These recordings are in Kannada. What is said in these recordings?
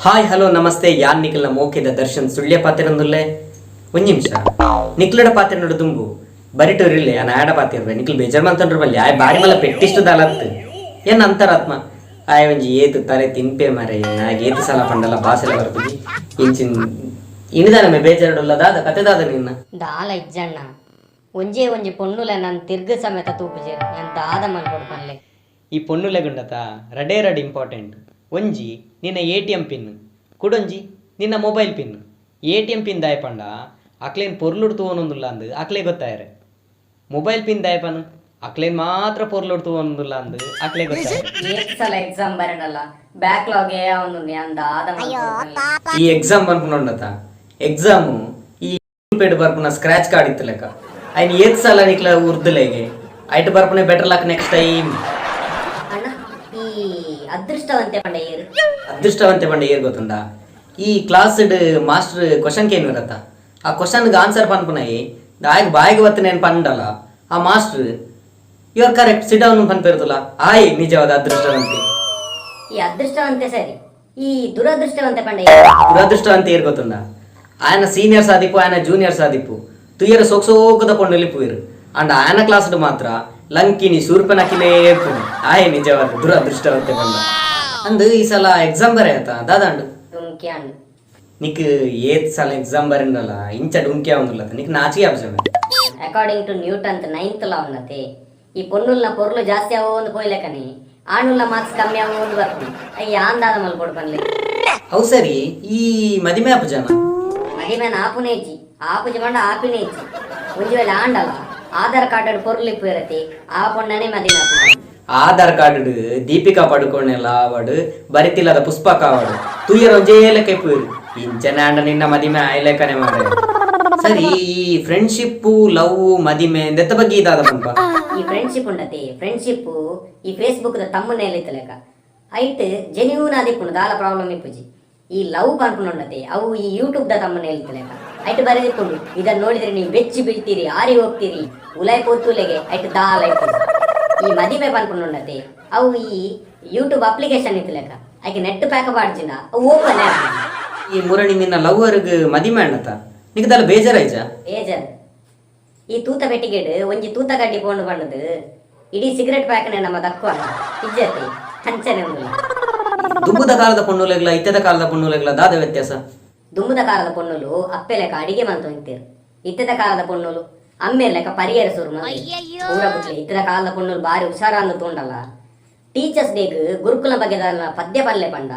ಹಾಯ್ ಹಲೋ ನಮಸ್ತೆ ಯಾನ್ ನಿಖಿಲ್ನ ಮೋಕೆದ ದರ್ಶನ್ ಸುಳ್ಯ ಪಾತಿರಂದುಲ್ಲೆ ಒಂದು ನಿಮಿಷ ನಿಖಿಲಡ ಪಾತ್ರೆ ನೋಡು ತುಂಬು ಬರಿಟೋರಿಲ್ಲೆ ನಾನು ಆಡ ಪಾತಿರ್ವೆ ನಿಖಿಲ್ ಬೇಜಾರು ಮಂತಂಡ್ರು ಬಲ್ಲಿ ಆಯ್ ಬಾರಿ ಮಲ್ಲ ಪೆಟ್ಟಿಷ್ಟು ದಾಲತ್ತು ಏನು ಅಂತರಾತ್ಮ ಆಯ್ ಒಂಜಿ ಏತು ತಲೆ ತಿಂಪೆ ಮರೆ ನಾಗೆ ಏತು ಸಲ ಪಂಡಲ್ಲ ಬಾಸೆಲ್ಲ ಬರ್ತೀವಿ ಇಂಚಿನ ಇಣಿದಾನಮೆ ಬೇಜಾರುಡುಲ್ಲ ದಾದ ಕತೆ ದಾದ ನಿನ್ನ ದಾಲ ಇಜ್ಜಣ್ಣ ಒಂಜೇ ಒಂಜಿ ಪೊಣ್ಣುಲೆ ನಾನು ತಿರ್ಗ ಸಮೇತ ತೂಪುಜೆ ನಾನು ದಾದ ಮಲ್ಕೊಡ್ಪನ್ಲೆ ಈ ಪೊಣ್ಣುಲೆ ಗುಂಡತ ರಡೇ ರಡ್ ಇಂಪಾರ್ಟೆಂಟ್ ಒಂಜಿ ನಿನ್ನ ATM ಪಿನ್ ಕುಡೊಂಜಿ ನಿನ್ನ ಮೊಬೈಲ್ ಪಿನ್ ATM ಪಿನ್ ದಾಯಪಂಡ ಅಕ್ಲೇನ್ ಪೊರ್ಲುಡ್ ತೂವನೊಂದುಲ್ಲ ಅಂದು ಅಕ್ಲೇ ಗೊತ್ತಾಯರೆ ಮೊಬೈಲ್ ಪಿನ್ ದಾಯಪನು ಅಕ್ಲೇನ್ ಮಾತ್ರ ಪೊರ್ಲುಡ್ ತೂವನೊಂದುಲ್ಲ ಅಂದು ಅಕ್ಲೇ ಗೊತ್ತಾಯರೆ ಸಲ ಎಕ್ಸಾಮ್ ಬರಡಲ್ಲ ಬ್ಯಾಕ್ಲಾಗ್ ಒಂದು ನಾನು ದಾದ ಮಲ್ಕೊಡ್ಪನ್ಲೆ ಈ ಎಕ್ಸಾಮ್ ಬರ್ಪುನೊಂಡತ ಎಕ್ಸಾಮು ಈ ಪೇಡ್ ಬರ್ಪುನ ಸ್ಕ್ರಾಚ್ ಕಾರ್ಡ್ ಇತ್ತು ಲೆಕ್ಕ ಐನ್ ಏತ್ ಸಲ ನಿಕ್ಲ ಉರ್ದುಲೆಗೆ ಐಟ್ ಬರ್ಪುನೆ ಬೆಟರ್ ಲಕ್ ನೆಕ್ಸ್ಟ್ ಟೈಮ್ ಅಣ್ಣ ಈ ಅದೃಷ್ಟವಂತೆ ಪಂಡ ಏರು ಅದೃಷ್ಟವಂತೆ ಪಂಡ ಏರ್ ಗೊತ್ತುಂಡ ಈ ಕ್ಲಾಸ್ ಮಾಸ್ಟರ್ ಕ್ವಶನ್ ಕೇನು ಇರತ್ತ ಆ ಕ್ವಶನ್ಗೆ ಆನ್ಸರ್ ಪನ್ಪುನೈ ಆಯ್ಗೆ ಬಾಯಿಗೆ ಬತ್ತ ನೆನ್ ಪಂಡಲ್ಲ ಆ master you are correct sit down ಪನ್ಪಿರ್ತಲ್ಲ ಆಯ್ ನಿಜವಾದ ಅದೃಷ್ಟವಂತೆ ಈ ಅದೃಷ್ಟವಂತೆ ಸರಿ ಈ ದುರದೃಷ್ಟವಂತೆ ಪಂಡ ದುರದೃಷ್ಟವಂತೆ ಏರ್ ಗೊತ್ತುಂಡ ఆయన సీనియర్స్ ఆదిపు ఆయన జూనియర్స్ ఆదిపు తుయ్యరు సోక్సోకుద పొండలి పోయిరు అండ్ ఆయన క్లాసుడు మాత్ర లంకిని ಸೂರ್ಪನಕಿಲೇ ಪುಣೆ ಆಯ್ ನಿಜವಾದ ದುರದೃಷ್ಟವಂತೆ ಬಂದ ಅಂದು ಈ ಸಲ ಎಕ್ಸಾಮ್ ಬರೆಯತ್ತ ದಾದಾಂಡು ಡುಂಕ್ಯಾನ್ ನಿಕ್ ಏತ್ ಸಲ ಎಕ್ಸಾಮ್ ಬರಿಂದಲ್ಲ ಇಂಚ ಡುಂಕ್ಯಾ ಒಂದುಲ್ಲ ನಿಕ್ ನಾಚಿಗೆ option according to Newton 9th law ఉన్నತೆ ಈ ಪೊನ್ನುಲ್ನ ಪೊರ್ಲು ಜಾಸ್ತಿ ಆಗೋ ಒಂದು ಕೊಯ್ಲೆಕನಿ ಆಣುಲ್ನ ಮಾರ್ಕ್ಸ್ ಕಮ್ಮಿ ಆಗೋ ಒಂದು ಬರ್ತೀನಿ ಅಯ್ಯ ಆಂದಾದ ಮಲ್ಕೊಡ್ಪನ್ಲೆ ಅವು ಸರಿ ಈ ಮದಿಮೆ ಆಪು ಜನ ಮದಿಮೆನ ಆಪುನೇಜಿ ಆಪುಜಿ ಮಂಡ ಆಪಿನೇಜಿ ಒಂಜಿ ವೇಳೆ ಆಂಡಲ್ಲ ಆಧಾರ್ ಕಾರ್ಡ್ ಪೊರ್ಲಿಪ್ಪು ಇರತ್ತೆ ಆ ಪೊಣ್ಣನೆ ಮದಿಮೆ ಆಪುನ ಆಧಾರ್ ಕಾರ್ಡ್ ದೀಪಿಕಾ ಪಡುಕೋಣೆಲ್ಲ ಆವಡು ಬರಿತಿಲ್ಲದ ಪುಷ್ಪಕ ಆವಡು ತುಯ್ಯರ ಒಂಜೇ ಲೆಕ್ಕ ಇಪ್ಪುರು ಇಂಚನೆ ಆಂಡ ನಿನ್ನ ಮದಿಮೆ ಆಯ್ಲೆಕ್ಕನೆ ಮಾಡ ಸರಿ ಈ ಫ್ರೆಂಡ್ಶಿಪ್ ಲವ್ ಮದಿಮೆ ಎಂದೆತ್ತ ಬಗ್ಗೆ ಇದಾದ ಪಂಪ ಈ ಫ್ರೆಂಡ್ಶಿಪ್ ಉಂಡತೆ ಫ್ರೆಂಡ್ಶಿಪ್ ಈ ಫೇಸ್ಬುಕ್ ದ ತಮ್ಮನೇಲಿ ಇತ್ತಲೆಕ ಐಟ್ ಜೆನ್ಯೂನ್ ಆದಿಪ್ಪುಂಡು ದಾಲ ಪ್ರಾಬ್ಲಮ್ ಇಪ್ಪುಜಿ ಈ ಲವ್ ಪನ್ಪುಂಡತೆ ಅವು ಈ ಯೂಟ್ಯೂಬ್ ದ ತಮ್ಮನೇಲಿ ಇತ್ತಲೆಕ ಐಟ್ ಬರೆದಿಪ್ಪುಂಡು ಇದನ್ನ ನೋಡಿದ್ರೆ ನೀವು ಬೆಚ್ಚಿ ಬೀಳ್ತೀರಿ ಆರಿ ಹೋಗ್ತೀರಿ ಉಲಾಯ್ ಪೋತುಲೆಗೆ ಐಟ್ ದಾಲ ಇಪ್ಪುಂಡು ಈ ಮದಿಮೆ ಪನ್ಪುಂಡತೆ ಅವು ಈ ಯೂಟ್ಯೂಬ್ ಅಪ್ಲಿಕೇಶನ್ ಇತ್ತಲೆಕ ಐಕೆ ನೆಟ್ ಪ್ಯಾಕ್ ಬಾಡ್ಜಿನ ಅವು ಓಪನ್ ಈ ಮುರಣಿ ನಿನ್ನ ಲವ್ವರ್ಗ್ ಮದಿಮೆ ಅಣ್ಣತ ನಿಗದಲ್ಲ ಬೇಜಾರಾಯ್ಜ ಬೇಜಾರ್ ಈ ತೂತ ಪೆಟ್ಟಿಗೆಡ್ ಒಂಜಿ ತೂತ ಗಡ್ಡಿ ಪೋಂಡು ಪಂಡದು ಇಡೀ ಸಿಗರೆಟ್ ಪ್ಯಾಕ್ನೆ ನಮ್ಮ ದಕ್ಕುವ ಇಜ್ಜತೆ ಹಂಚನೆ ಉಂಡು ದುಂಬುದ ಕಾಲದ ಪೊಣ್ಣುಲೆಗ್ಲ ಇತ್ತೆದ ಕಾಲದ ಪೊಣ್ಣುಲೆಗ್ಲ ದಾದ ವ್ಯತ್ಯಾಸ ದುಂಬುದ ಕಾಲದ ಪೊಣ್ಣುಲು ಅಪ್ಪೆ ಲೆಕ್ಕ ಅಡಿಗೆ ಮಂತು ನಿಂತಿರು ಇತ್ತೆದ ಕಾಲದ ಪೊಣ್ಣುಲು ಅಮ್ಮೆ ಲೆಕ್ಕ ಪರಿಯರ ಸುರು ಪೂರ ಬಿಟ್ಲೆ ಇತ್ತೆದ ಕಾಲದ ಪೊಣ್ಣುಲು ಬಾರಿ ಹುಷಾರ ಅಂದು ತೋಂಡಲ್ಲ ಟೀಚರ್ಸ್ ಡೇಗ್ ಗುರುಕುಲ ಬಗೆದ ಪದ್ಯ ಪಲ್ಲೆ ಪಂಡ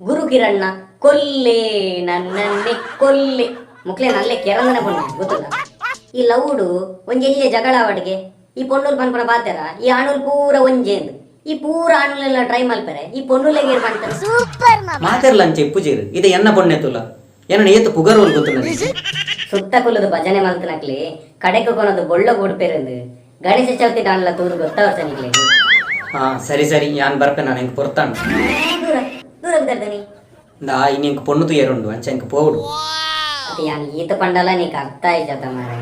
ಗುರು ಕಿರಣ್ಣ ಕೊಲ್ಲೆ ನನ್ನನ್ನೆ ಕೊಲ್ಲೆ ಮುಕ್ಲೆ ನಲ್ಲೆ ಕೆರಂದನೆ ಪೊಣ್ಣು ಗೊತ್ತಲ್ಲ ಈ ಲವ್ಡು ಒಂಜೆಲ್ಲಿಯ ಜಗಳ ಅವಡಿಗೆ ಈ ಪೊಣ್ಣುಲ್ ಪನ್ಪನ ಬಾತ್ಯಾರ ಈ ಆಣುಲ್ ಪೂರ ಒಂಜೇಂದು ಈ ಪೂರ ಆಣುಲೆಲ್ಲ ಟ್ರೈ ಮಲ್ಪರೆ ಈ ಪೊಣ್ಣುಲೆಗೆ ಏರ್ ಮಾಡ್ತಾರೆ ಸೂಪರ್ ಮಾತೆರ್ಲ ಅಂಚೆ ಇಪ್ಪುಜೀರು ಇದೆ ಎನ್ನ ಪೊಣ್ಣೆ ತುಲ ಏನ ಏತು ಪುಗರೋಲ್ ಗೊತ್ತು ಸುತ್ತ ಕುಲದ ಭಜನೆ ಮಲ್ತನಕ್ಲಿ ಕಡೆಗೆ ಕೊನದು ಬೊಳ್ಳ ಕೊಡ್ಪೇರಂದು ಗಣೇಶ ಚೌತಿ ದಾನ್ಲ ತೂರು ಗೊತ್ತವರ್ಸ ನಿಕ್ಲೆ ಹಾ ಸರಿ ಸರಿ ಯಾನ್ ಬರ್ಪೆ ನಾನು ಹೆಂಗೆ ಪೊರ್ತಾಂಡು ದೂರ ದೂರ ಬಿದ್ದರ್ದನಿ ದಾ ಇನ್ನಿಂಕ್ ಪೊಣ್ಣು ತುಯ್ಯರುಂಡು ಅಂಚೆ ಹೆಂಗೆ ಪೋಡು ಅದು ಯಾನ್ ಈತ ಪಂಡಲ ನೀಕ್ ಅರ್ಥ ಆಯ್ತದ ಮಾರೆ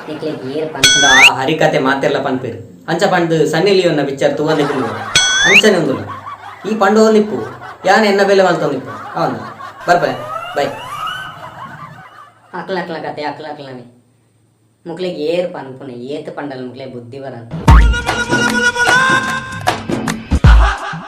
ನಿಕ್ಲೆ ಏರ್ ಪಂಡ ದಾ ಹರಿಕತೆ ಮಾತೆರ್ಲ ಪನ್ಪೇರು ಅಂಚ ಪಂಡು ಸನ್ನಿ ಲಿಯೋನ್ನ ಬಿಚ್ಚಾರ ತೂವ ನಿಕ್ಲು ಅಂಚನೆ ಒಂದುಲ್ಲ ಈ ಪಂಡು ನಿಪ್ಪು ಯಾನ್ ಎನ್ನ ಬೆಲೆ ಮಲ್ತ ನಿಪ್ಪು ಅವನು ಬರ್ಪೆ ಬೈ ಅಕ್ಲ ಕತೆ ಅಕ್ಲನೆ ಮುಕ್ಲೆಗೆ ಏರ್ ಪನ್ಪುನೆ ಏತ್ ಪಂಡಲ್ ಮುಕ್ಲೆ ಬುದ್ಧಿ ಬರಂತ